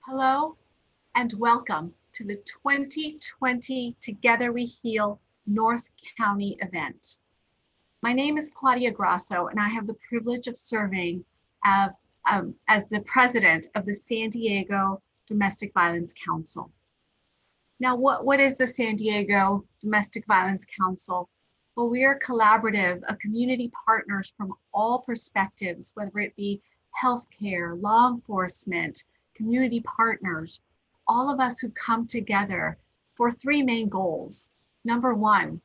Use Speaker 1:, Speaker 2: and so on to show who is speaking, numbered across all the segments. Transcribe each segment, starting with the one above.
Speaker 1: Hello and welcome to the 2020 Together We Heal North County event. My name is Claudia Grasso and I have the privilege of serving as the president of the San Diego Domestic Violence Council. Now, what is the San Diego Domestic Violence Council? Well, we are collaborative of community partners from all perspectives, whether it be healthcare, law enforcement, community partners, all of us who come together for three main goals. Number one,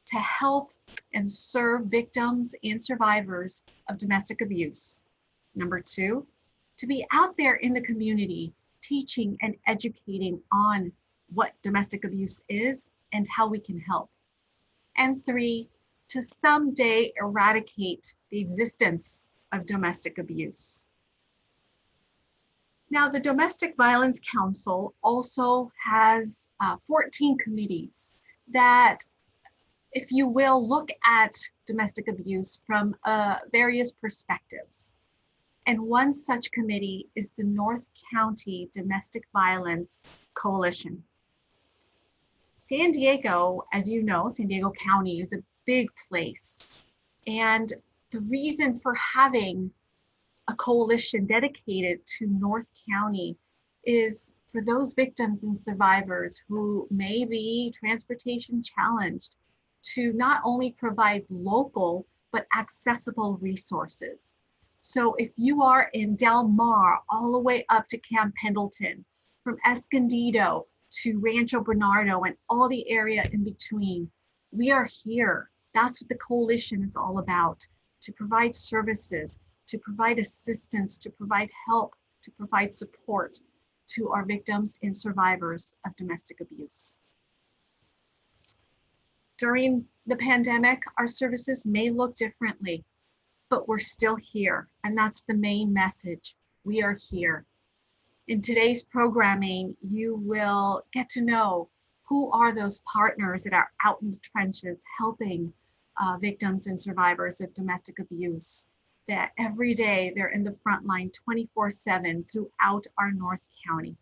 Speaker 1: to help and serve victims and survivors of domestic abuse. Number two, to be out there in the community, teaching and educating on what domestic abuse is and how we can help. And three, to someday eradicate the existence of domestic abuse. Now, the Domestic Violence Council also has 14 committees that, if you will, look at domestic abuse from various perspectives. And one such committee is the North County Domestic Violence Coalition. San Diego, as you know, San Diego County is a big place. And the reason for having a coalition dedicated to North County is for those victims and survivors who may be transportation challenged to not only provide local, but accessible resources. So if you are in Del Mar, all the way up to Camp Pendleton, from Escondido to Rancho Bernardo and all the area in between, we are here. That's what the coalition is all about, to provide services, to provide assistance, to provide help, to provide support to our victims and survivors of domestic abuse. During the pandemic, our services may look differently, but we're still here, and that's the main message. We are here. In today's programming, you will get to know who are those partners that are out in the trenches helping victims and survivors of domestic abuse, that every day they're in the front line 24/7 throughout our North County.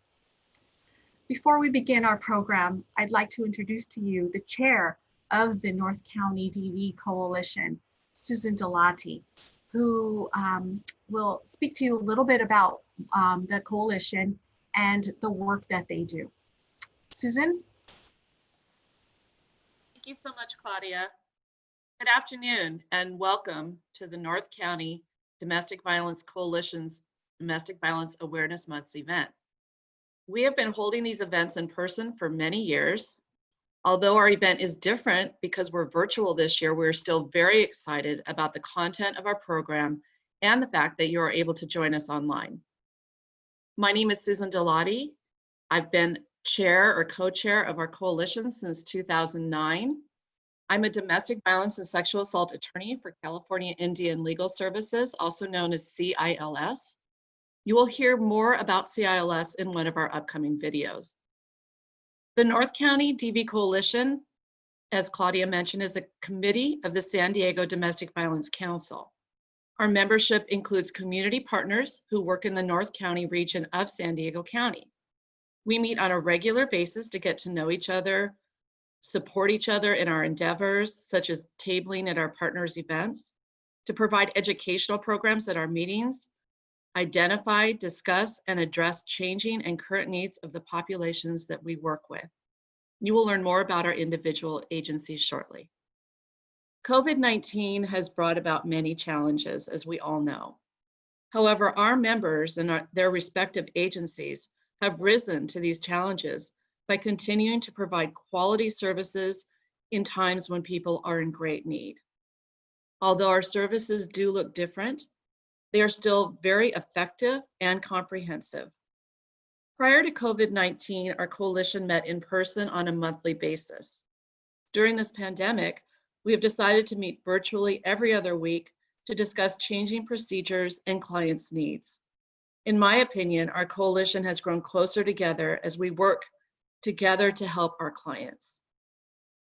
Speaker 1: Before we begin our program, I'd like to introduce to you the chair of the North County DV Coalition, Susan Dalati, who will speak to you a little bit about the coalition and the work that they do. Susan?
Speaker 2: Thank you so much, Claudia. Good afternoon and welcome to the North County Domestic Violence Coalition's Domestic Violence Awareness Month event. We have been holding these events in person for many years. Although our event is different because we're virtual this year, we're still very excited about the content of our program and the fact that you are able to join us online. My name is Susan Dalati. I've been chair or co-chair of our coalition since 2009. I'm a domestic violence and sexual assault attorney for California Indian Legal Services, also known as CILS. You will hear more about CILS in one of our upcoming videos. The North County DV Coalition, as Claudia mentioned, is a committee of the San Diego Domestic Violence Council. Our membership includes community partners who work in the North County region of San Diego County. We meet on a regular basis to get to know each other, support each other in our endeavors, such as tabling at our partners' events, to provide educational programs at our meetings, identify, discuss, and address changing and current needs of the populations that we work with. You will learn more about our individual agencies shortly. COVID-19 has brought about many challenges, as we all know. However, our members and their respective agencies have risen to these challenges by continuing to provide quality services in times when people are in great need. Although our services do look different, they are still very effective and comprehensive. Prior to COVID-19, our coalition met in person on a monthly basis. During this pandemic, we have decided to meet virtually every other week to discuss changing procedures and clients' needs. In my opinion, our coalition has grown closer together as we work together to help our clients.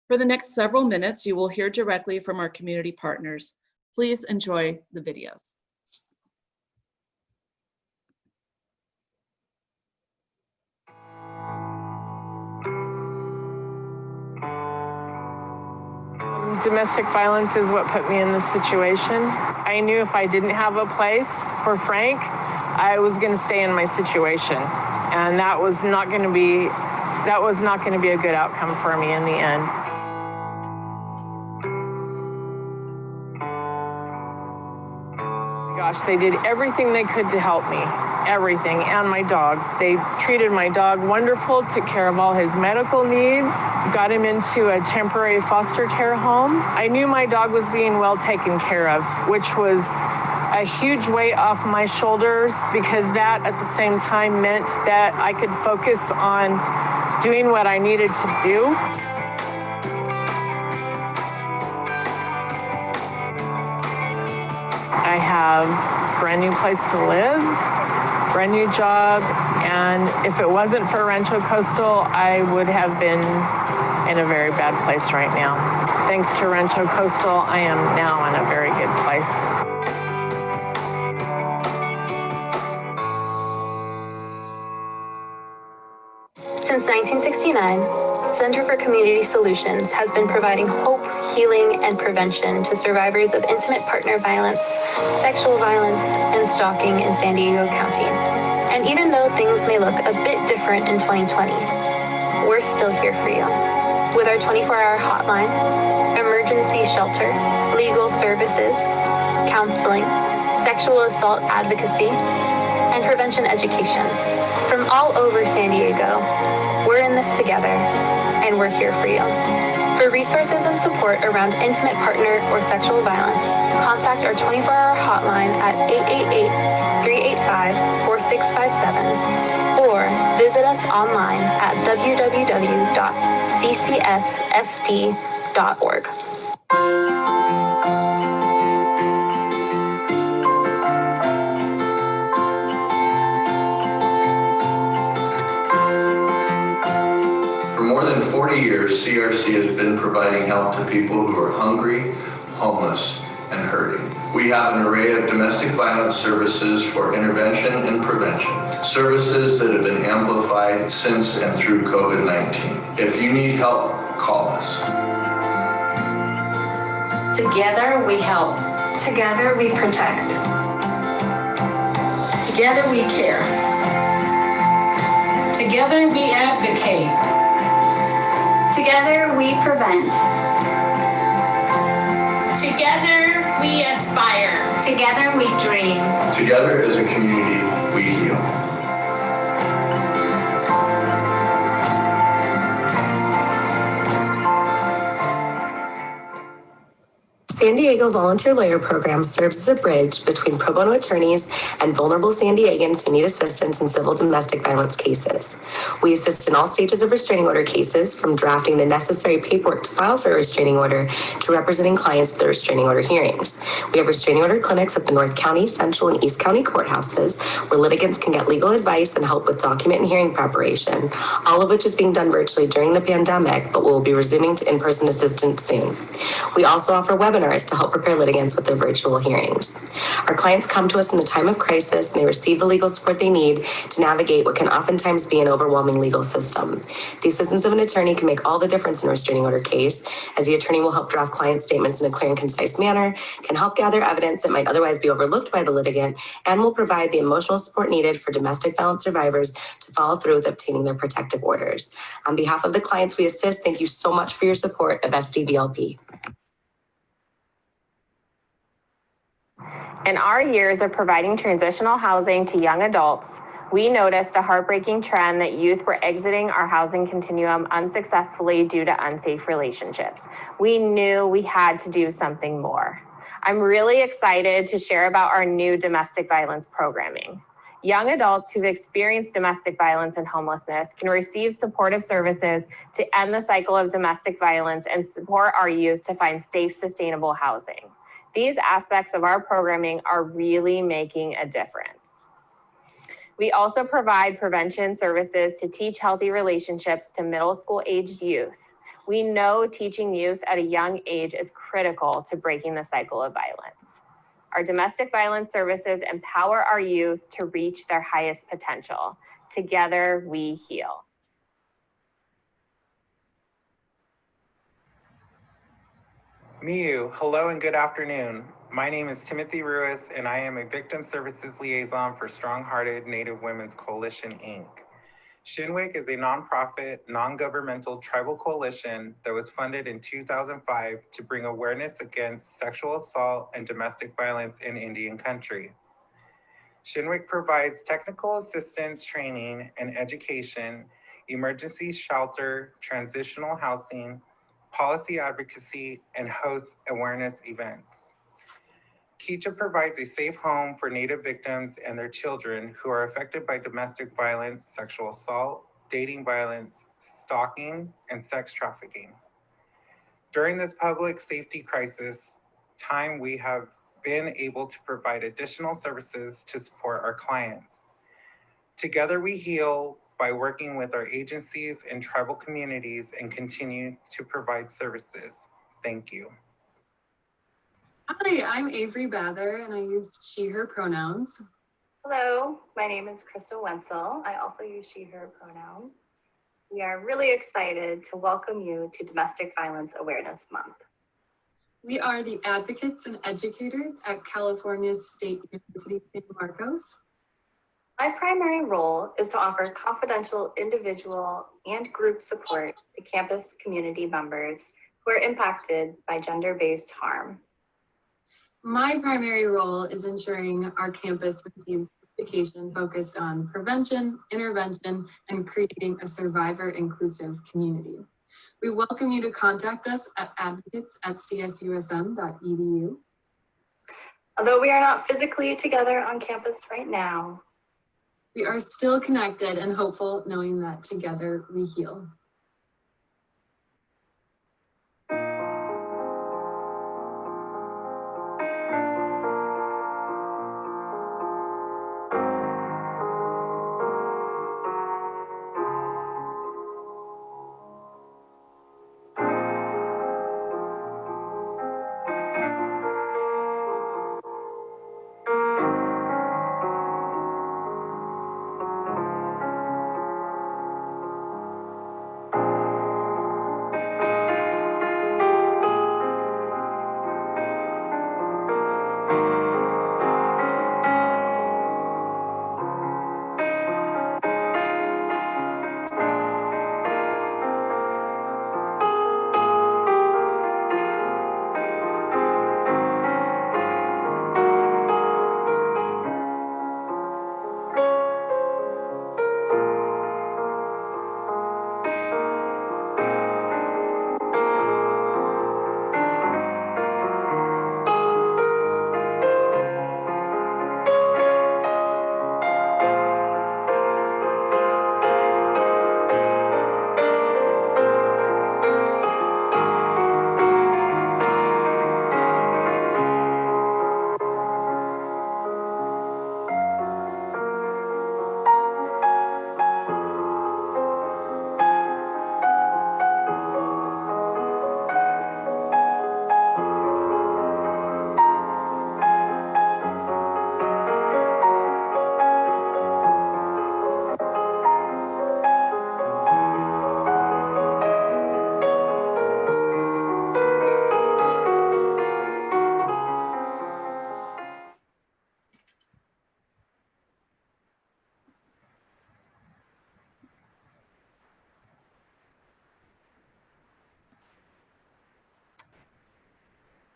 Speaker 2: For the next several minutes, you will hear directly from our community partners. Please enjoy the videos.
Speaker 3: domestic violence is what put me in this situation. I knew if I didn't have a place for Frank, I was going to stay in my situation. And that was not going to be a good outcome for me in the end. Gosh, they did everything they could to help me. Everything, and my dog. They treated my dog wonderful, took care of all his medical needs, got him into a temporary foster care home. I knew my dog was being well taken care of, which was a huge weight off my shoulders, because that at the same time meant that I could focus on doing what I needed to do. I have a brand new place to live, brand new job, and if it wasn't for Rancho Coastal, I would have been in a very bad place right now. Thanks to Rancho Coastal, I am now in a very good place.
Speaker 4: Since 1969, Center for Community Solutions has been providing hope, healing, and prevention to survivors of intimate partner violence, sexual violence, and stalking in San Diego County. And even though things may look a bit different in 2020, we're still here for you. With our 24-hour hotline, emergency shelter, legal services, counseling, sexual assault advocacy, and prevention education. From all over San Diego, we're in this together, and we're here for you. For resources and support around intimate partner or sexual violence, contact our 24-hour hotline at 888-385-4657 or visit us online at www.ccsd.org.
Speaker 5: For more than 40 years, CRC has been providing help to people who are hungry, homeless, and hurting. We have an array of domestic violence services for intervention and prevention, services that have been amplified since and through COVID-19. If you need help, call us.
Speaker 6: Together we help.
Speaker 4: Together we protect.
Speaker 6: Together we care. Together we advocate.
Speaker 4: Together we prevent.
Speaker 6: Together we aspire.
Speaker 4: Together we dream.
Speaker 5: Together as a community, we heal.
Speaker 7: San Diego Volunteer Lawyer Program serves as a bridge between pro bono attorneys and vulnerable San Diegans who need assistance in civil domestic violence cases. We assist in all stages of restraining order cases, from drafting the necessary paperwork to file for a restraining order to representing clients at the restraining order hearings. We have restraining order clinics at the North County, Central, and East County courthouses where litigants can get legal advice and help with document and hearing preparation, all of which is being done virtually during the pandemic, but will be resuming to in-person assistance soon. We also offer webinars to help prepare litigants with their virtual hearings. Our clients come to us in a time of crisis and they receive the legal support they need to navigate what can oftentimes be an overwhelming legal system. The assistance of an attorney can make all the difference in a restraining order case, as the attorney will help draft client statements in a clear and concise manner, can help gather evidence that might otherwise be overlooked by the litigant, and will provide the emotional support needed for domestic violence survivors to follow through with obtaining their protective orders. On behalf of the clients we assist, thank you so much for your support of SDVLP.
Speaker 8: In our years of providing transitional housing to young adults, we noticed a heartbreaking trend that youth were exiting our housing continuum unsuccessfully due to unsafe relationships. We knew we had to do something more. I'm really excited to share about our new domestic violence programming. Young adults who've experienced domestic violence and homelessness can receive supportive services to end the cycle of domestic violence and support our youth to find safe, sustainable housing. These aspects of our programming are really making a difference. We also provide prevention services to teach healthy relationships to middle school aged youth. We know teaching youth at a young age is critical to breaking the cycle of violence. Our domestic violence services empower our youth to reach their highest potential. Together, we heal.
Speaker 9: Miu, hello and good afternoon. My name is Timothy Ruiz, and I am a Victim Services Liaison for Strong-Hearted Native Women's Coalition, Inc. Shinwick is a nonprofit, non-governmental tribal coalition that was funded in 2005 to bring awareness against sexual assault and domestic violence in Indian country. Shinwick provides technical assistance, training, and education, emergency shelter, transitional housing, policy advocacy, and hosts awareness events. Kecha provides a safe home for Native victims and their children who are affected by domestic violence, sexual assault, dating violence, stalking, and sex trafficking. During this public safety crisis time, we have been able to provide additional services to support our clients. Together we heal by working with our agencies and tribal communities and continue to provide services. Thank you.
Speaker 10: Hi, I'm Avery Bather and I use she, her pronouns.
Speaker 11: Hello, my name is Crystal Wenzel. I also use she, her pronouns. We are really excited to welcome you to Domestic Violence Awareness Month.
Speaker 10: We are the advocates and educators at California State University, San Marcos.
Speaker 11: My primary role is to offer confidential individual and group support to campus community members who are impacted by gender-based harm.
Speaker 10: My primary role is ensuring our campus receives education focused on prevention, intervention, and creating a survivor-inclusive community. We welcome you to contact us at advocates@csusm.edu.
Speaker 11: Although we are not physically together on campus right now,
Speaker 10: we are still connected and hopeful, knowing that together we heal.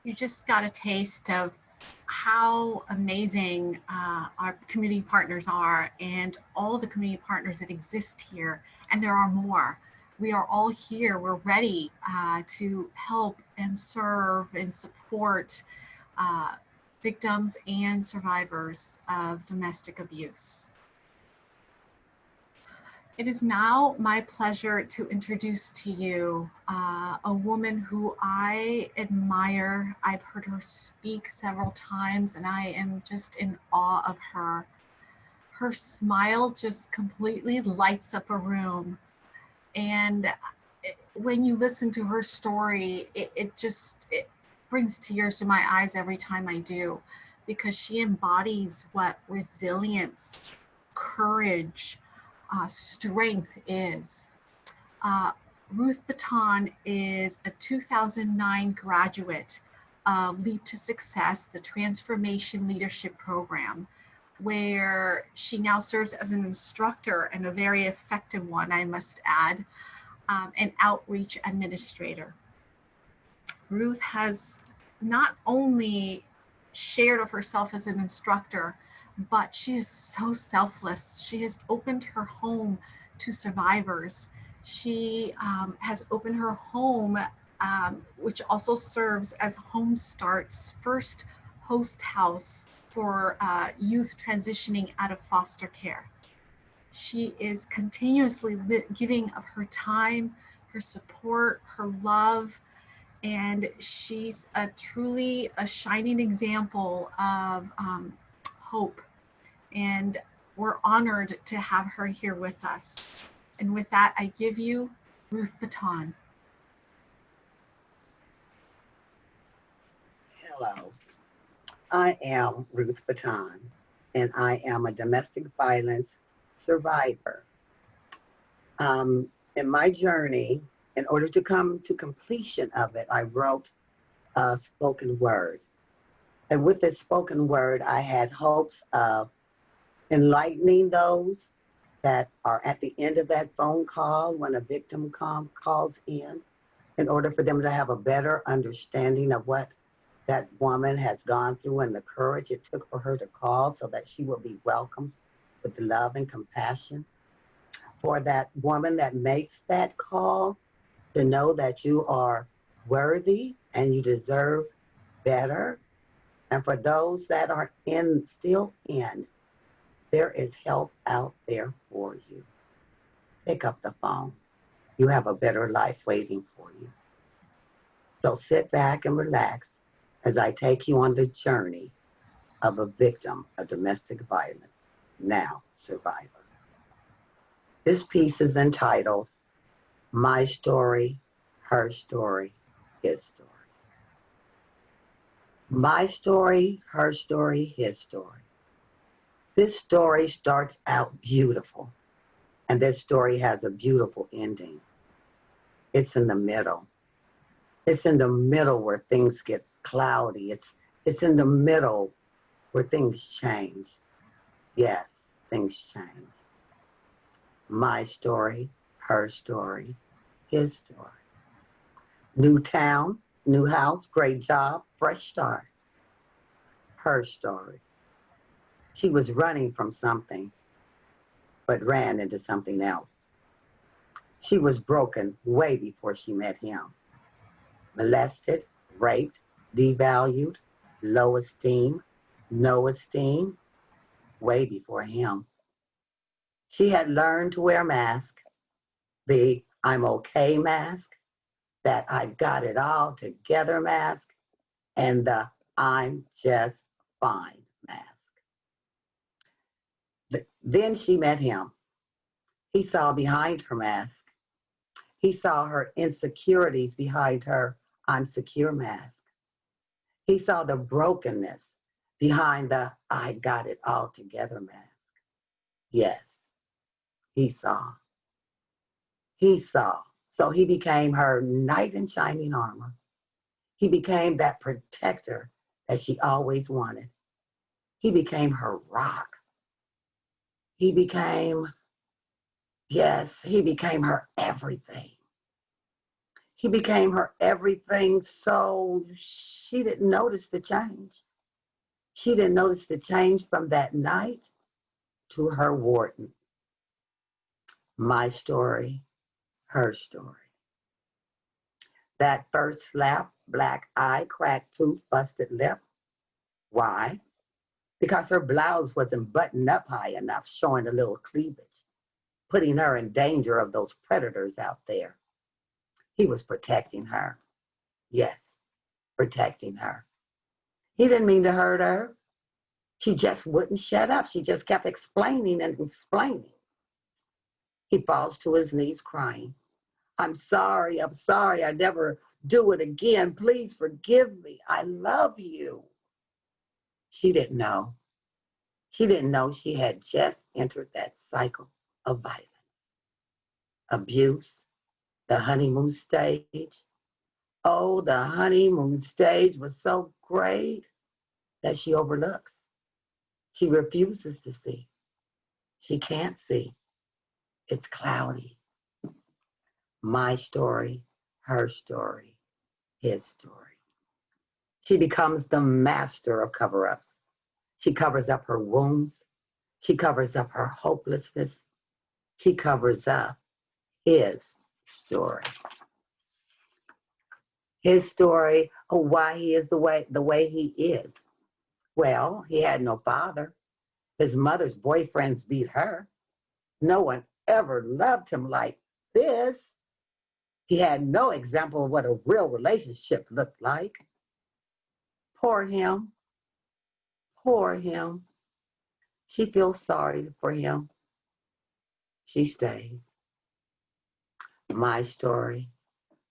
Speaker 1: You just got a taste of how amazing our community partners are and all the community partners that exist here. And there are more. We are all here. We're ready to help and serve and support victims and survivors of domestic abuse. It is now my pleasure to introduce to you a woman who I admire. I've heard her speak several times and I am just in awe of her. Her smile just completely lights up a room. And when you listen to her story, it brings tears to my eyes every time I do, because she embodies what resilience, courage, strength is. Ruth Baton is a 2009 graduate of Leap to Success, the Transformation Leadership Program, where she now serves as an instructor, and a very effective one, I must add, an outreach administrator. Ruth has not only shared of herself as an instructor, but she is so selfless. She has opened her home to survivors. She has opened her home, which also serves as Home Start's first host house for youth transitioning out of foster care. She is continuously giving of her time, her support, her love, and she's truly a shining example of hope. And we're honored to have her here with us. And with that, I give you Ruth Baton.
Speaker 12: Hello, I am Ruth Baton, and I am a domestic violence survivor. In my journey, in order to come to completion of it, I wrote a spoken word. And with this spoken word, I had hopes of enlightening those that are at the end of that phone call when a victim calls in order for them to have a better understanding of what that woman has gone through and the courage it took for her to call so that she will be welcomed with love and compassion. For that woman that makes that call to know that you are worthy and you deserve better. And for those that are still in, there is help out there for you. Pick up the phone. You have a better life waiting for you. So sit back and relax as I take you on the journey of a victim of domestic violence, now survivor. This piece is entitled, My Story, Her Story, His Story. My story, her story, his story. This story starts out beautiful, and this story has a beautiful ending. It's in the middle. It's in the middle where things get cloudy. It's in the middle where things change. Yes, things change. My story, her story, his story. New town, new house, great job, fresh start. Her story. She was running from something, but ran into something else. She was broken way before she met him. Molested, raped, devalued, low esteem, no esteem, way before him. She had learned to wear a mask, the I'm okay mask, that I've got it all together mask, and the I'm just fine mask. Then she met him. He saw behind her mask. He saw her insecurities behind her I'm secure mask. He saw the brokenness behind the I got it all together mask. Yes, he saw. He saw. So he became her knight in shining armor. He became that protector that she always wanted. He became her rock. He became, yes, he became her everything. He became her everything, so she didn't notice the change. She didn't notice the change from that night to her warden. My story, her story. That first slap, black eye, cracked tooth, busted lip. Why? Because her blouse wasn't buttoned up high enough, showing a little cleavage, putting her in danger of those predators out there. He was protecting her. Yes, protecting her. He didn't mean to hurt her. She just wouldn't shut up. She just kept explaining and explaining. He falls to his knees crying. I'm sorry, I never do it again. Please forgive me. I love you. She didn't know. She didn't know she had just entered that cycle of violence, abuse, The honeymoon stage. Oh, the honeymoon stage was so great that she overlooks. She refuses to see. She can't see. It's cloudy. My story, her story, his story. She becomes the master of cover-ups. She covers up her wounds. She covers up her hopelessness. She covers up his story. His story of why he is the way he is. Well, he had no father. His mother's boyfriends beat her. No one ever loved him like this. He had no example of what a real relationship looked like. Poor him. Poor him. She feels sorry for him. She stays. My story,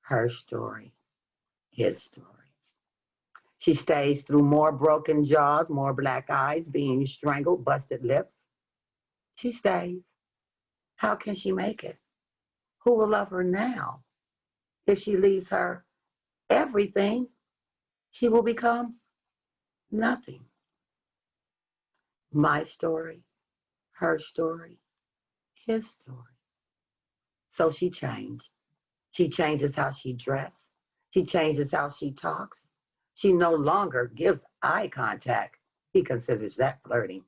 Speaker 12: her story, his story. She stays through more broken jaws, more black eyes, being strangled, busted lips. She stays. How can she make it? Who will love her now? If she leaves her everything, she will become nothing. My story, her story, his story. So she changed. She changes how she dresses. She changes how she talks. She no longer gives eye contact. He considers that flirting.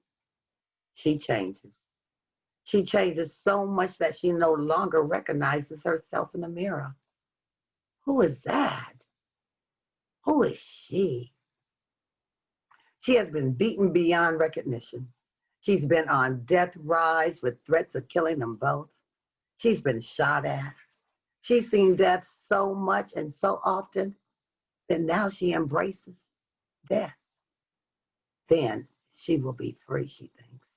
Speaker 12: She changes. She changes so much that she no longer recognizes herself in the mirror. Who is that? Who is she? She has been beaten beyond recognition. She's been on death rise with threats of killing them both. She's been shot at. She's seen death so much and so often that now she embraces death. Then she will be free, she thinks.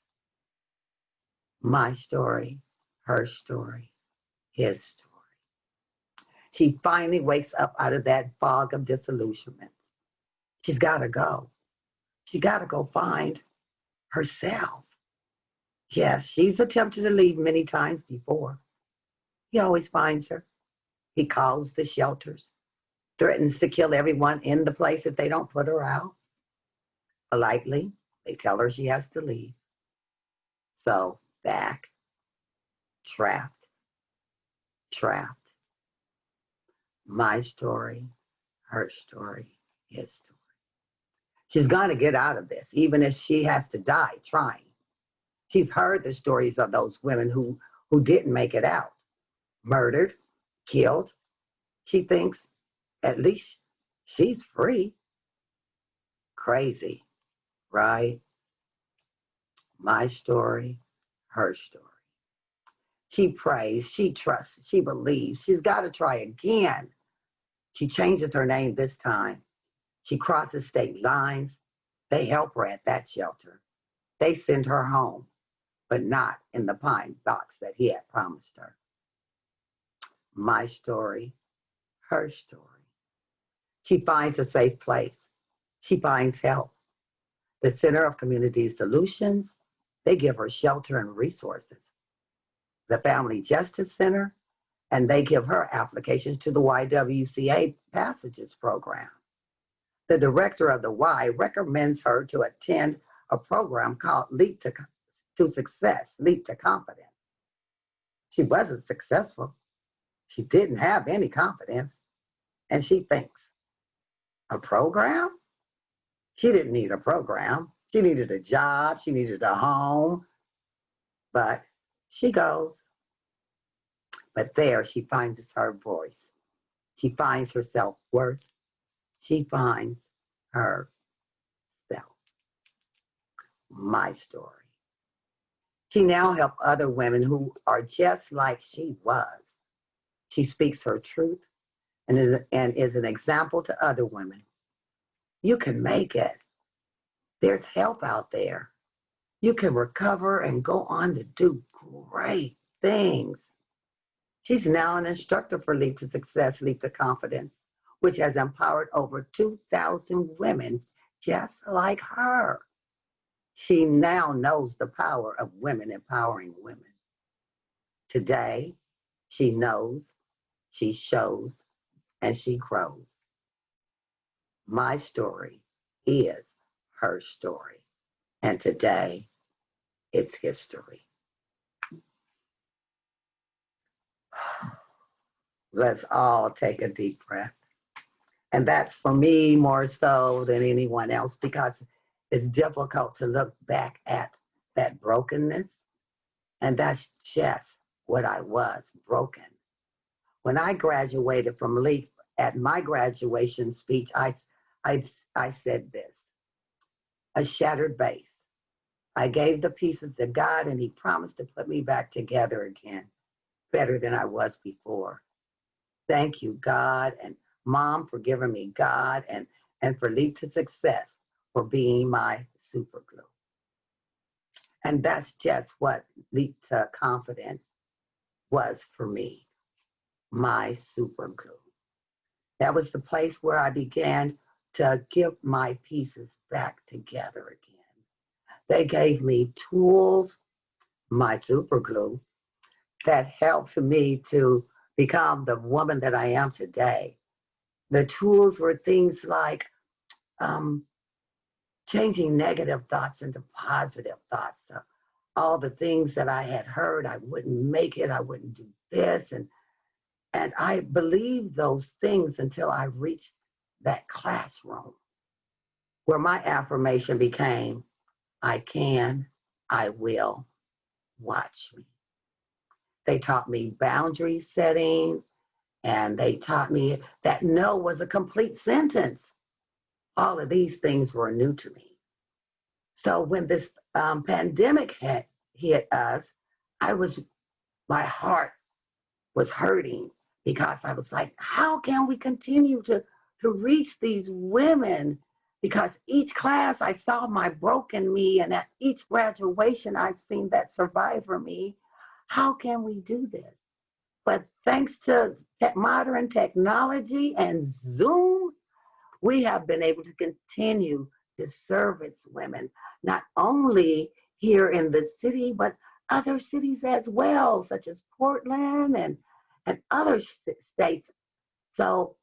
Speaker 12: My story, her story, his story. She finally wakes up out of that fog of disillusionment. She's got to go. She got to go find herself. Yes, she's attempted to leave many times before. He always finds her. He calls the shelters, threatens to kill everyone in the place if they don't put her out. Politely, they tell her she has to leave. So, back, trapped. My story, her story, his story. She's going to get out of this, even if she has to die trying. She's heard the stories of those women who didn't make it out. Murdered, killed. She thinks at least she's free. Crazy, right? My story, her story. She prays, she trusts, she believes. She's got to try again. She changes her name this time. She crosses state lines. They help her at that shelter. They send her home, but not in the pine box that he had promised her. My story, her story. She finds a safe place. She finds help. The Center of Community Solutions, they give her shelter and resources. The Family Justice Center, and they give her applications to the YWCA Passages Program. The director of the Y recommends her to attend a program called Leap to Success, Leap to Confidence. She wasn't successful. She didn't have any confidence. And she thinks, a program? She didn't need a program. She needed a job. She needed a home. But she goes. But there she finds her voice. She finds her self-worth. She finds herself. My story. She now helps other women who are just like she was. She speaks her truth and is an example to other women. You can make it. There's help out there. You can recover and go on to do great things. She's now an instructor for Leap to Success, Leap to Confidence, which has empowered over 2,000 women just like her. She now knows the power of women empowering women. Today, she knows she shows, and she grows. My story is her story, and today it's history. Let's all take a deep breath. And that's for me more so than anyone else, because it's difficult to look back at that brokenness. And that's just what I was, broken. When I graduated from Leaf, at my graduation speech, I said this: a shattered vase. I gave the pieces to God, and he promised to put me back together again, better than I was before. Thank you, God, and Mom, for giving me God, and for Leap to Success for being my super glue. And that's just what Leap to Confidence was for me, my super glue. That was the place where I began to get my pieces back together again. They gave me tools, my super glue, that helped me to become the woman that I am today. The tools were things like changing negative thoughts into positive thoughts. So all the things that I had heard, I wouldn't make it, I wouldn't do this. And I believed those things until I reached that classroom where my affirmation became, I can, I will, watch me. They taught me boundary setting, and they taught me that no was a complete sentence. All of these things were new to me. So when this pandemic hit us, my heart was hurting, because I was like, how can we continue to reach these women? Because each class I saw my broken me, and at each graduation I seen that survivor me. How can we do this? But thanks to modern technology and Zoom, we have been able to continue to service women, not only here in the city, but other cities as well, such as Portland and other states. So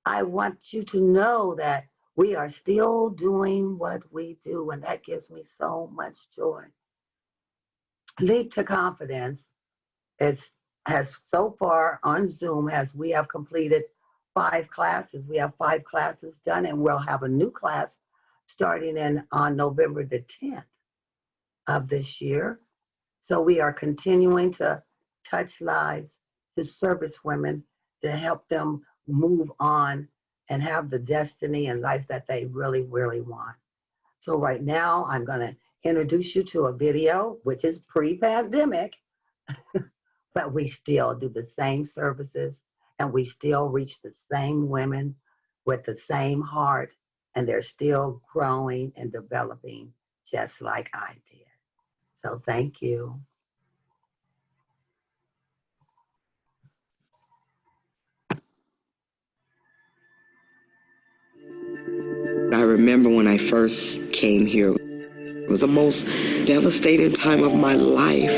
Speaker 12: I want you to know that we are still doing what we do, and that gives me so much joy. Leap to Confidence has so far on Zoom, as we have completed 5 classes. We have 5 classes done, and we'll have a new class starting on November the 10th of this year. So we are continuing to touch lives, to service women, to help them move on and have the destiny and life that they really, really want. So right now, I'm going to introduce you to a video, which is pre-pandemic, but we still do the same services, and we still reach the same women with the same heart, and they're still growing and developing just like I did. So thank you.
Speaker 13: I remember when I first came here, it was the most devastating time of my life.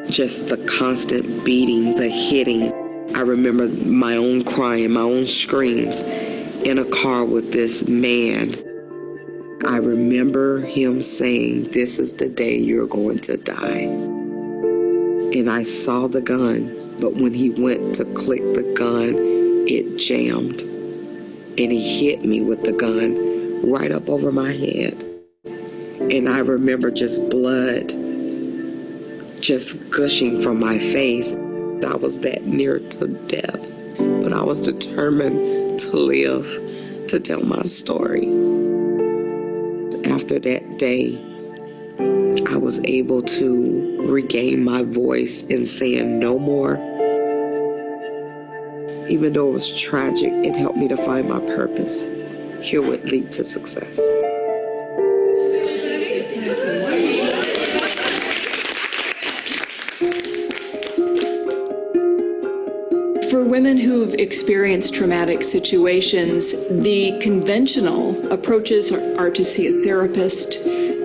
Speaker 13: Just the constant beating, the hitting. I remember my own crying, my own screams in a car with this man. I remember him saying, "This is the day you're going to die." And I saw the gun, but when he went to click the gun, it jammed. And he hit me with the gun right up over my head. And I remember just blood just gushing from my face. I was that near to death, but I was determined to live, to tell my story. After that day, I was able to regain my voice in saying no more. Even though it was tragic, it helped me to find my purpose. Here would lead to success.
Speaker 14: For women who've experienced traumatic situations, the conventional approaches are to see a therapist,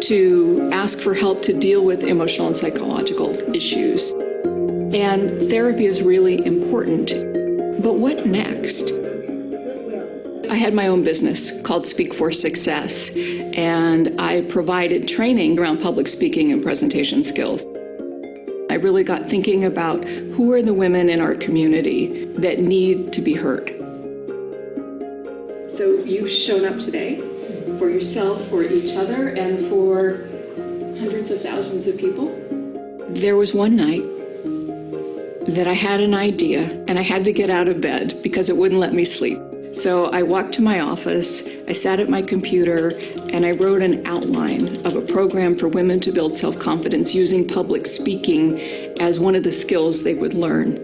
Speaker 14: to ask for help to deal with emotional and psychological issues. And therapy is really important. But what next? I had my own business called Speak for Success, and I provided training around public speaking and presentation skills. I really got thinking about who are the women in our community that need to be heard. So you've shown up today for yourself, for each other, and for hundreds of thousands of people. There was one night that I had an idea and I had to get out of bed because it wouldn't let me sleep. So I walked to my office, I sat at my computer, and I wrote an outline of a program for women to build self-confidence using public speaking as one of the skills they would learn.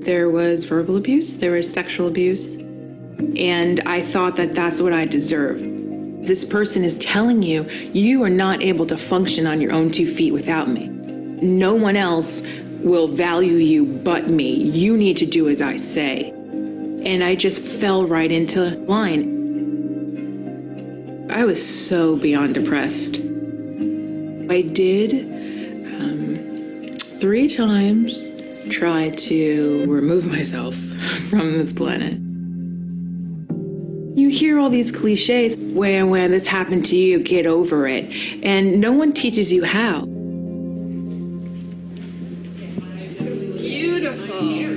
Speaker 15: There was verbal abuse, there was sexual abuse, and I thought that that's what I deserve. This person is telling you, you are not able to function on your own 2 feet without me. No one else will value you but me. You need to do as I say. And I just fell right into line. I was so beyond depressed. I did 3 times try to remove myself from this planet. You hear all these cliches, when this happened to you, get over it. And no one teaches you how.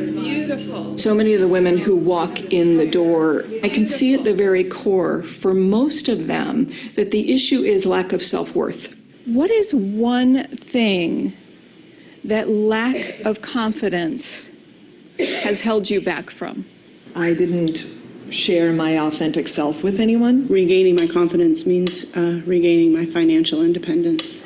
Speaker 14: Beautiful. So many of the women who walk in the door, I can see at the very core, for most of them, that the issue is lack of self-worth. What is one thing that lack of confidence has held you back from?
Speaker 16: I didn't share my authentic self with anyone. Regaining my confidence means regaining my financial independence.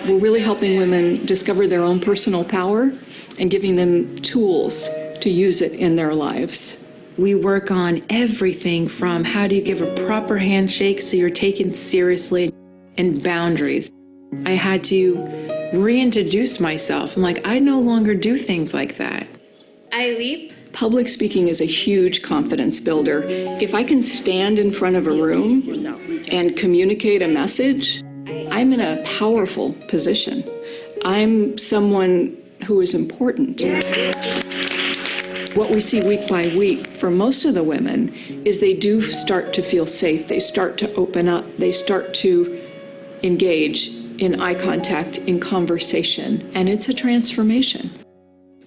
Speaker 14: We're really helping women discover their own personal power and giving them tools to use it in their lives.
Speaker 15: We work on everything from how do you give a proper handshake so you're taken seriously, and boundaries. I had to reintroduce myself. I'm like, I no longer do things like that.
Speaker 8: I leap.
Speaker 14: Public speaking is a huge confidence builder. If I can stand in front of a room and communicate a message, I'm in a powerful position. I'm someone who is important. What we see week by week for most of the women is they do start to feel safe. They start to open up. They start to engage in eye contact, in conversation, and it's a transformation.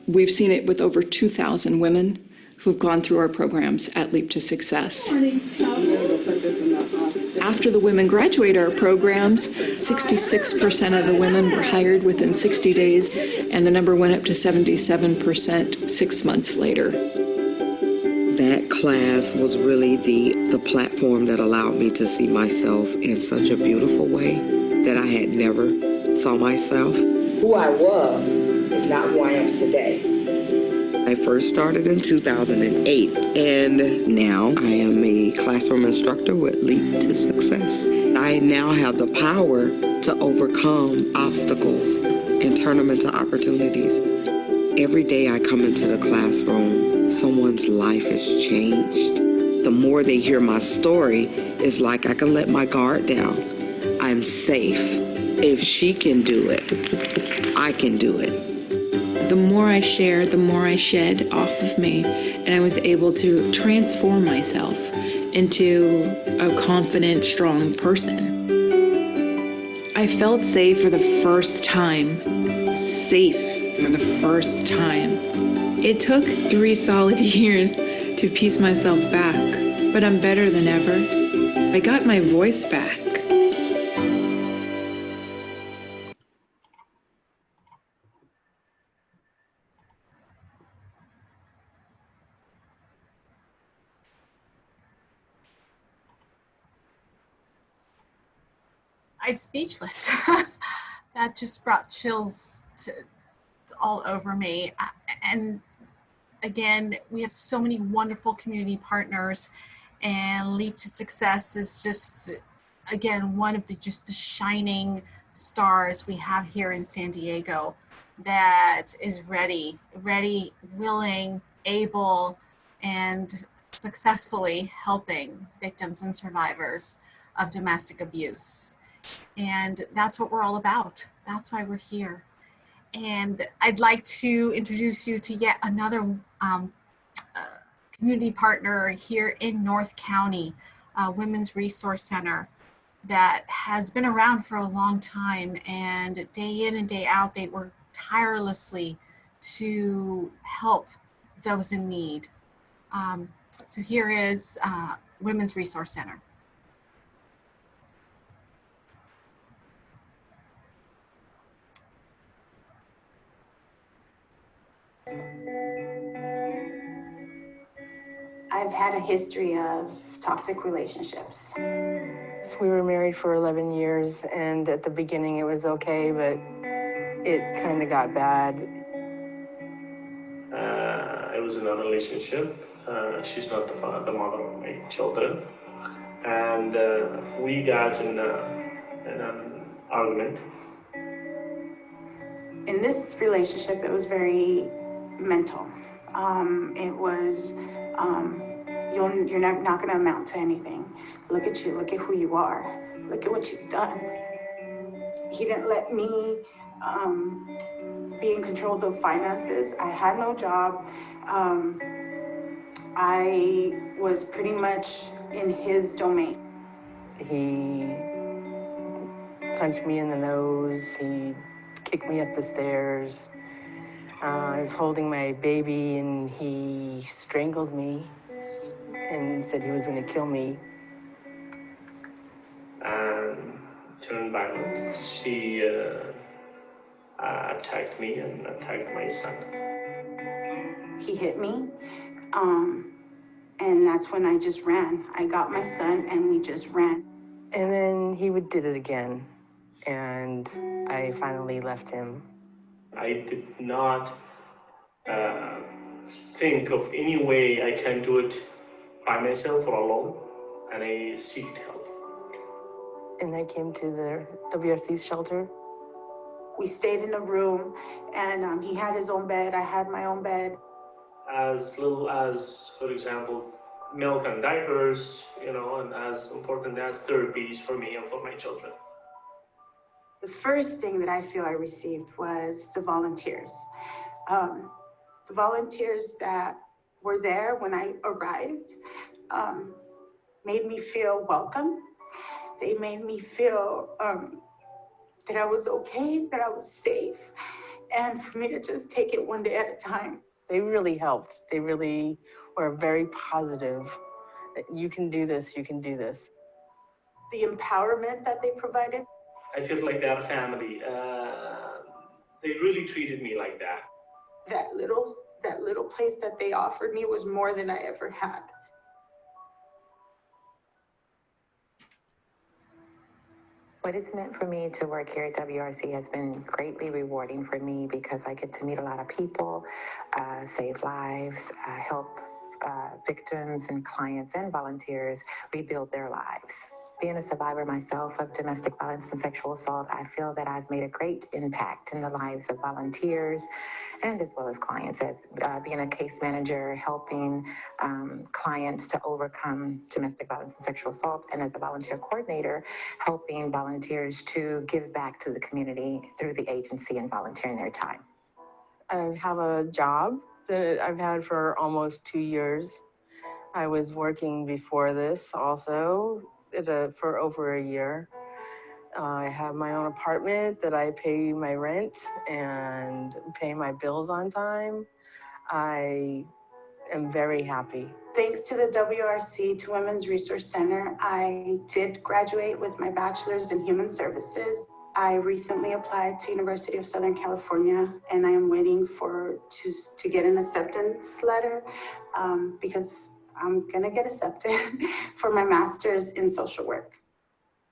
Speaker 14: We've seen it with over 2,000 women who've gone through our programs at Leap to Success. After the women graduate our programs, 66% of the women were hired within 60 days, and the number went up to 77% 6 months later.
Speaker 13: That class was really the platform that allowed me to see myself in such a beautiful way that I had never saw myself.
Speaker 17: Who I was is not who I am today.
Speaker 13: I first started in 2008, and now I am a classroom instructor with Leap to Success. I now have the power to overcome obstacles and turn them into opportunities. Every day I come into the classroom, someone's life has changed. The more they hear my story, it's like I can let my guard down. I'm safe. If she can do it, I can do it.
Speaker 15: The more I shared, the more I shed off of me, and I was able to transform myself into a confident, strong person. I felt safe for the first time. Safe for the first time. It took 3 solid years to piece myself back, but I'm better than ever. I got my voice back.
Speaker 1: I'm speechless. That just brought chills all over me. And again, we have so many wonderful community partners, and Leap to Success is just, again, one of the shining stars we have here in San Diego that is ready, willing, able, and successfully helping victims and survivors of domestic abuse. And that's what we're all about. That's why we're here. And I'd like to introduce you to yet another community partner here in North County, Women's Resource Center, that has been around for a long time, and day in and day out, they work tirelessly to help those in need. So here is Women's Resource Center.
Speaker 18: I've had a history of toxic relationships.
Speaker 3: We were married for 11 years, and at the beginning it was okay, but it kind of got bad.
Speaker 19: I was in a relationship. She's not the mother of my children. And we got in an argument.
Speaker 18: In this relationship, it was very mental. It was, you're not going to amount to anything. Look at you, look at who you are, look at what you've done. He didn't let me be in control of finances. I had no job. I was pretty much in his domain.
Speaker 3: He punched me in the nose. He kicked me up the stairs. I was holding my baby, and he strangled me and said he was going to kill me.
Speaker 19: And turned violence. She attacked me and attacked my son.
Speaker 18: He hit me, and that's when I just ran. I got my son, and we just ran.
Speaker 3: And then he did it again, and I finally left him.
Speaker 19: I did not think of any way I can do it by myself or alone, and I sought help.
Speaker 3: And I came to the WRC shelter.
Speaker 18: We stayed in a room, and he had his own bed, I had my own bed.
Speaker 19: As little as, for example, milk and diapers, and as important as therapies for me and for my children.
Speaker 18: The first thing that I feel I received was the volunteers. The volunteers that were there when I arrived made me feel welcome. They made me feel that I was okay, that I was safe, and for me to just take it one day at a time.
Speaker 3: They really helped. They really were very positive. You can do this, you can do this.
Speaker 18: The empowerment that they provided.
Speaker 19: I feel like they're a family. They really treated me like that.
Speaker 18: That little place that they offered me was more than I ever had.
Speaker 20: What it's meant for me to work here at WRC has been greatly rewarding for me because I get to meet a lot of people, save lives, help victims and clients and volunteers rebuild their lives. Being a survivor myself of domestic violence and sexual assault, I feel that I've made a great impact in the lives of volunteers and as well as clients, as being a case manager, helping clients to overcome domestic violence and sexual assault, and as a volunteer coordinator, helping volunteers to give back to the community through the agency and volunteering their time.
Speaker 3: I have a job that I've had for almost 2 years. I was working before this also for over a year. I have my own apartment that I pay my rent and pay my bills on time. I am very happy.
Speaker 18: Thanks to the WRC, to Women's Resource Center, I did graduate with my bachelor's in human services. I recently applied to University of Southern California, and I am waiting to get an acceptance letter because I'm gonna get accepted for my master's in social work.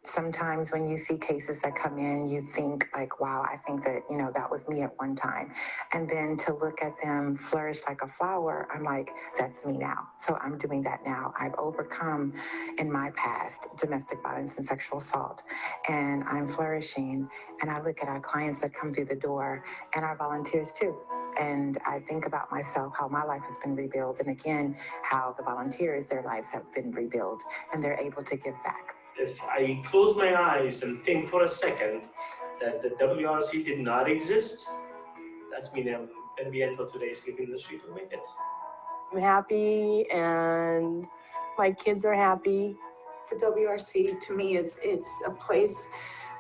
Speaker 20: Sometimes when you see cases that come in, you think like, wow, I think that, that was me at one time. And then to look at them flourish like a flower, I'm like, that's me now. So I'm doing that now. I've overcome in my past domestic violence and sexual assault, and I'm flourishing. And I look at our clients that come through the door and our volunteers too. And I think about myself, how my life has been rebuilt. And again, how the volunteers, their lives have been rebuilt and they're able to give back.
Speaker 19: if I close my eyes and think for a second that the WRC did not exist, that's mean I'm going to be until today sleeping in the street with my kids.
Speaker 3: I'm happy and my kids are happy.
Speaker 18: The WRC to me it's a place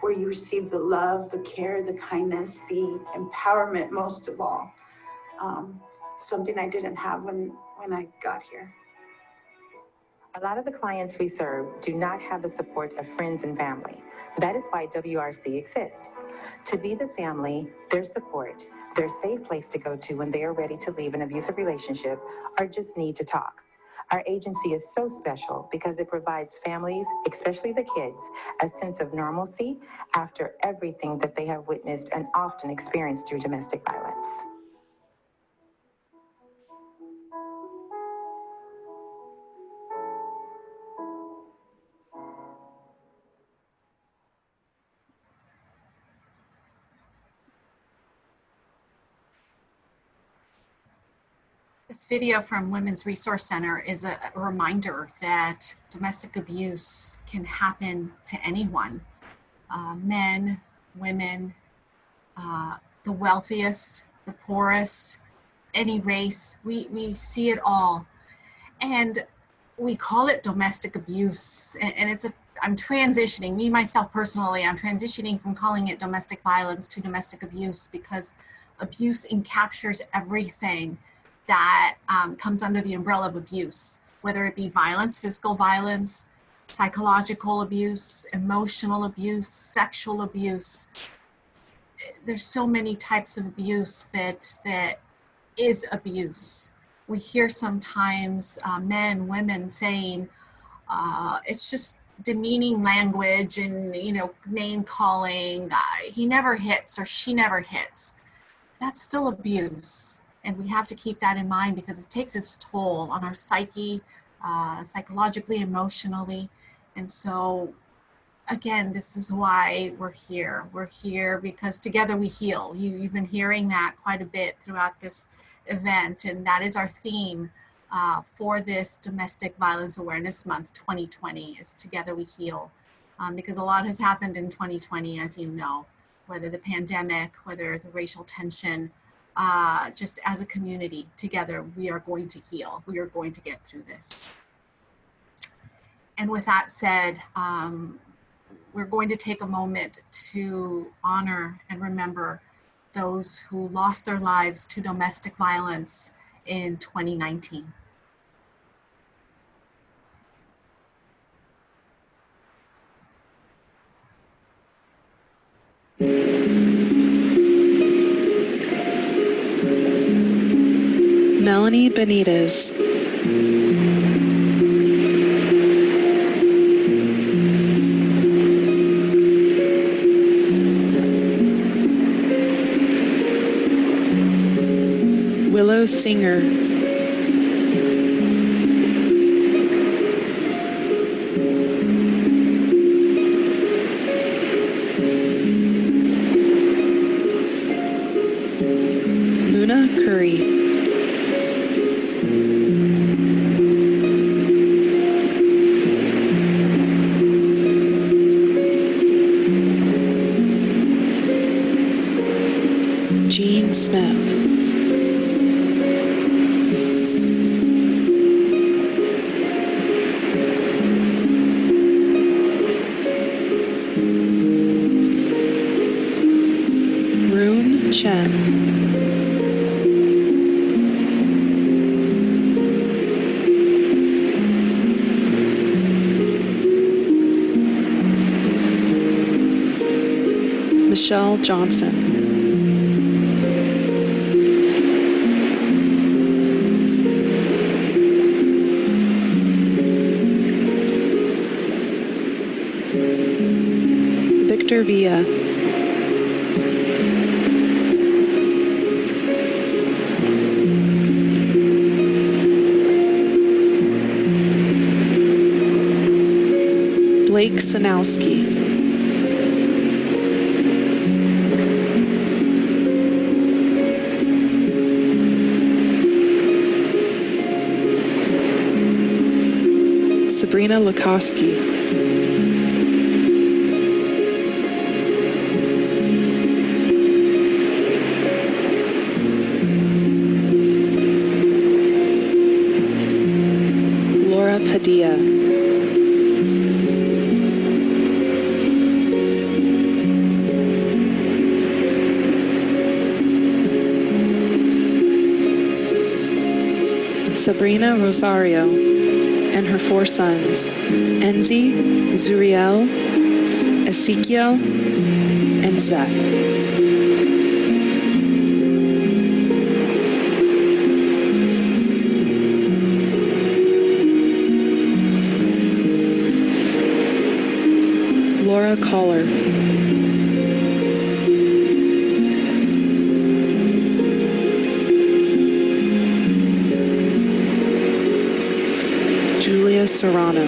Speaker 18: where you receive the love, the care, the kindness, the empowerment most of all. Something I didn't have when I got here.
Speaker 20: A lot of the clients we serve do not have the support of friends and family. That is why WRC exists. To be the family, their support, their safe place to go to when they are ready to leave an abusive relationship or just need to talk. Our agency is so special because it provides families, especially the kids, a sense of normalcy after everything that they have witnessed and often experienced through domestic violence.
Speaker 1: This video from Women's Resource Center is a reminder that domestic abuse can happen to anyone, men, women, the wealthiest, the poorest, any race. We see it all. And we call it domestic abuse. And I'm transitioning, me, myself personally, I'm transitioning from calling it domestic violence to domestic abuse because abuse encaptures everything that comes under the umbrella of abuse, whether it be violence, physical violence, psychological abuse, emotional abuse, sexual abuse. There's so many types of abuse that is abuse. We hear sometimes men, women saying, it's just demeaning language and, name calling, he never hits or she never hits. That's still abuse. And we have to keep that in mind because it takes its toll on our psyche, psychologically, emotionally. And so, again, this is why we're here. We're here because together we heal. You've been hearing that quite a bit throughout this event, and that is our theme for this Domestic Violence Awareness Month 2020 is Together We Heal. Because a lot has happened in 2020, as you know, whether the pandemic, whether the racial tension, just as a community, together we are going to heal. We are going to get through this. And with that said, we're going to take a moment to honor and remember those who lost their lives to domestic violence in 2019.
Speaker 21: Melanie Benitez. Willow Singer. Luna Curry. Jean Smith. Rune Chen. Michelle Johnson. Victor Villa. Blake Sanowski. Sabrina Lukoski. Laura Padilla. Sabrina Rosario and her 4 sons, Enzi, Zuriel, Ezekiel, and Zeth. Laura Collar. Julia Serrano.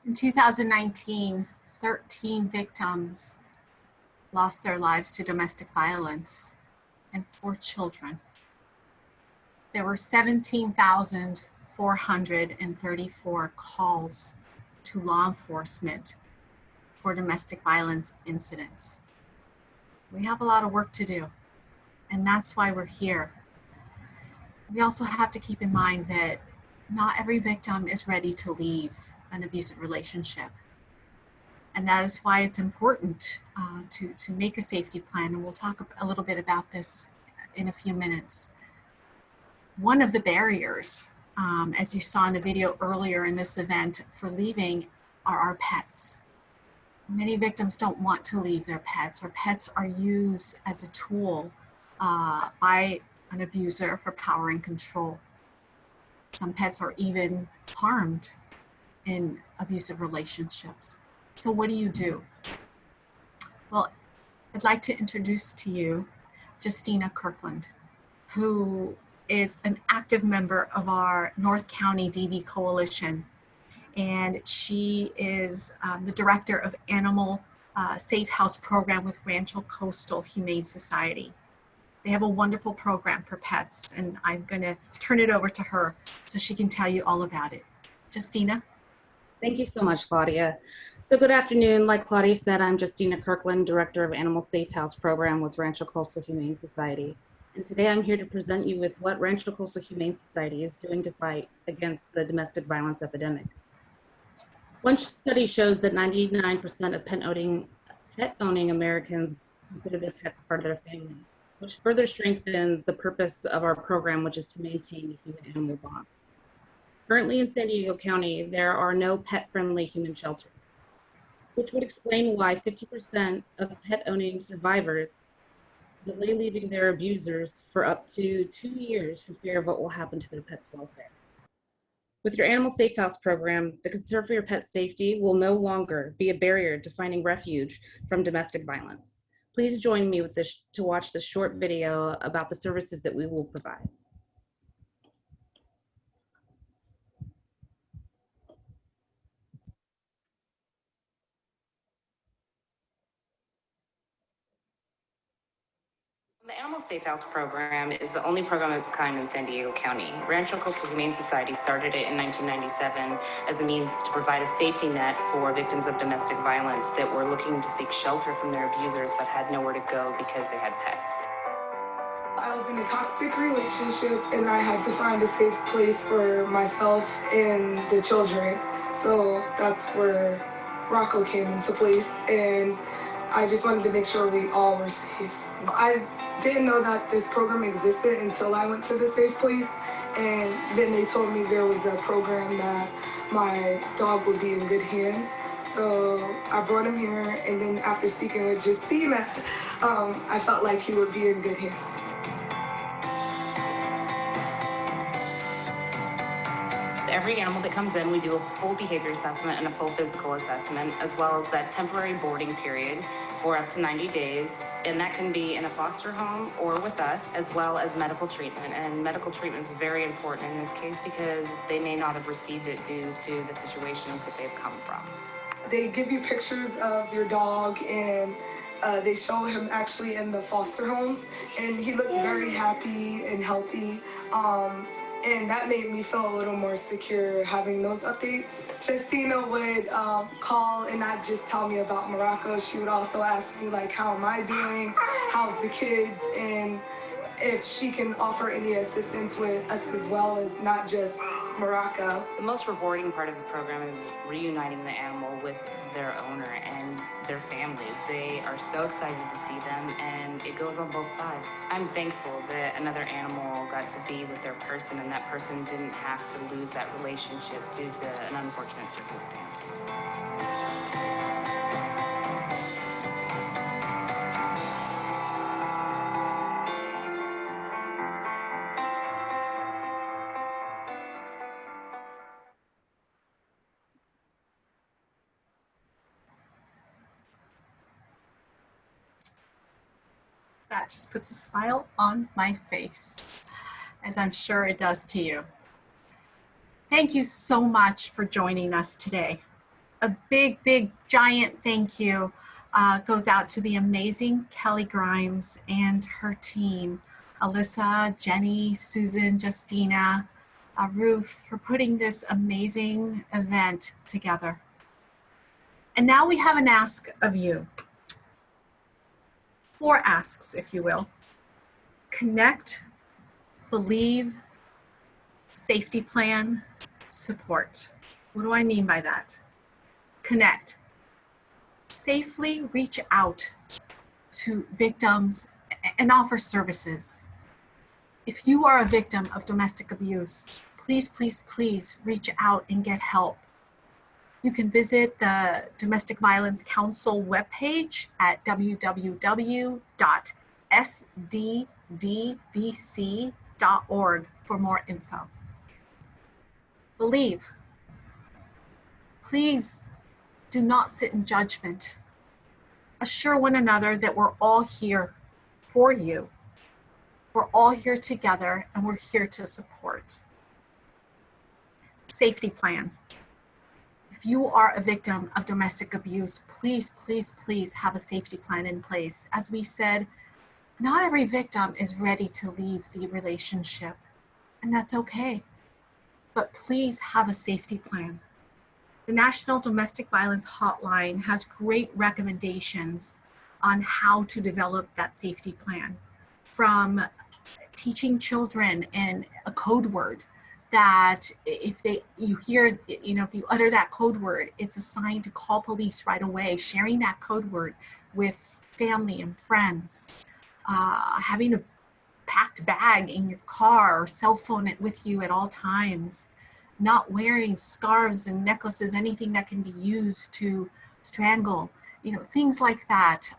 Speaker 1: In 2019, 13 victims lost their lives to domestic violence and 4 children. There were 17,434 calls to law enforcement for domestic violence incidents. We have a lot of work to do, and that's why we're here. We also have to keep in mind that not every victim is ready to leave an abusive relationship. And that is why it's important to make a safety plan, and we'll talk a little bit about this in a few minutes. One of the barriers, as you saw in a video earlier in this event, for leaving are our pets. Many victims don't want to leave their pets, or pets are used as a tool by an abuser for power and control. Some pets are even harmed in abusive relationships. So what do you do? Well, I'd like to introduce to you Justina Kirkland, who is an active member of our North County DV Coalition. And she is the director of Animal Safe House Program with Rancho Coastal Humane Society. They have a wonderful program for pets, and I'm gonna turn it over to her so she can tell you all about it. Justina?
Speaker 2: Thank you so much, Claudia. So good afternoon. Like Claudia said, I'm Justina Kirkland, Director of Animal Safe House Program with Rancho Coastal Humane Society. And today I'm here to present you with what Rancho Coastal Humane Society is doing to fight against the domestic violence epidemic. One study shows that 99% of pet-owning Americans consider their pets part of their family, which further strengthens the purpose of our program, which is to maintain the human-animal bond. Currently in San Diego County, there are no pet-friendly human shelters, which would explain why 50% of pet-owning survivors delay leaving their abusers for up to 2 years for fear of what will happen to their pet's welfare. With your Animal Safe House program, the concern for your pet's safety will no longer be a barrier to finding refuge from domestic violence. Please join me with this to watch this short video about the services that we will provide. The Animal Safe House program is the only program of its kind in San Diego County. Rancho Coastal Humane Society started it in 1997 as a means to provide a safety net for victims of domestic violence that were looking to seek shelter from their abusers but had nowhere to go because they had pets.
Speaker 22: I was in a toxic relationship and I had to find a safe place for myself and the children. So that's where Rocco came into place, and I just wanted to make sure we all were safe. I didn't know that this program existed until I went to the safe place, and then they told me there was a program that my dog would be in good hands. So I brought him here, and then after speaking with Justina, I felt like he would be in good hands.
Speaker 2: Every animal that comes in, we do a full behavior assessment and a full physical assessment, as well as that temporary boarding period for up to 90 days, and that can be in a foster home or with us, as well as medical treatment. And medical treatment is very important in this case because they may not have received it due to the situations that they've come from.
Speaker 22: They give you pictures of your dog, and they show him actually in the foster homes, and he looked very happy and healthy. And that made me feel a little more secure having those updates. Justina would call and not just tell me about Morocco. She would also ask me, like, how am I doing? How's the kids? And if she can offer any assistance with us as well as not just Morocco.
Speaker 2: The most rewarding part of the program is reuniting the animal with their owner and their families. They are so excited to see them, and it goes on both sides. I'm thankful that another animal got to be with their person, and that person didn't have to lose that relationship due to an unfortunate circumstance.
Speaker 1: That just puts a smile on my face, as I'm sure it does to you. Thank you so much for joining us today. A big, giant thank you goes out to the amazing Kelly Grimes and her team, Alyssa, Jenny, Susan, Justina, Ruth, for putting this amazing event together. And now we have an ask of you. 4 asks, if you will. Connect, believe, safety plan, support. What do I mean by that? Connect. Safely reach out to victims and offer services. If you are a victim of domestic abuse, please, please, please reach out and get help. You can visit the Domestic Violence Council webpage at www.sddbc.org for more info. Believe. Please do not sit in judgment. Assure one another that we're all here for you. We're all here together, and we're here to support. Safety plan. If you are a victim of domestic abuse, please, please, please have a safety plan in place. As we said, not every victim is ready to leave the relationship, and that's okay. But please have a safety plan. The National Domestic Violence Hotline has great recommendations on how to develop that safety plan, from teaching children in a code word that if you utter that code word, it's a sign to call police right away. Sharing that code word with family and friends, having a packed bag in your car or cell phone with you at all times, not wearing scarves and necklaces, anything that can be used to strangle, things like that.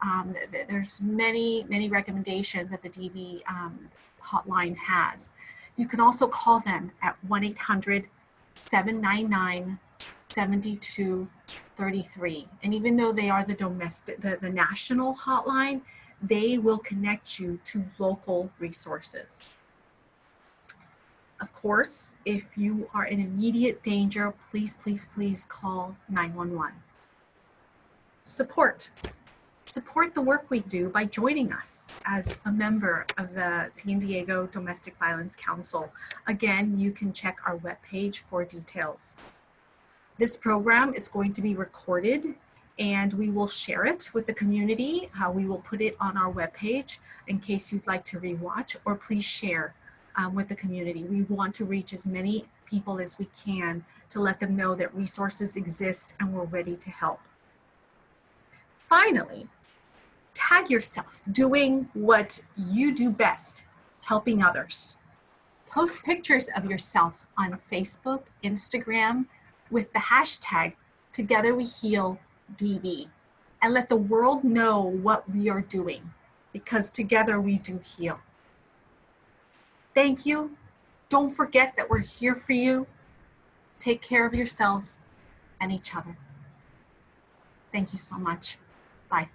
Speaker 1: There's many recommendations that the DV hotline has. You can also call them at 1-800-799-7233. And even though they are the national hotline, they will connect you to local resources. Of course, if you are in immediate danger, please, please, please call 911. Support. Support the work we do by joining us as a member of the San Diego Domestic Violence Council. Again, you can check our webpage for details. This program is going to be recorded, and we will share it with the community. We will put it on our webpage in case you'd like to rewatch, or please share with the community. We want to reach as many people as we can to let them know that resources exist and we're ready to help. Finally, tag yourself doing what you do best, helping others. Post pictures of yourself on Facebook, Instagram with the hashtag #TogetherWeHealDV, and let the world know what we are doing, because together we do heal. Thank you. Don't forget that we're here for you. Take care of yourselves and each other. Thank you so much. Bye.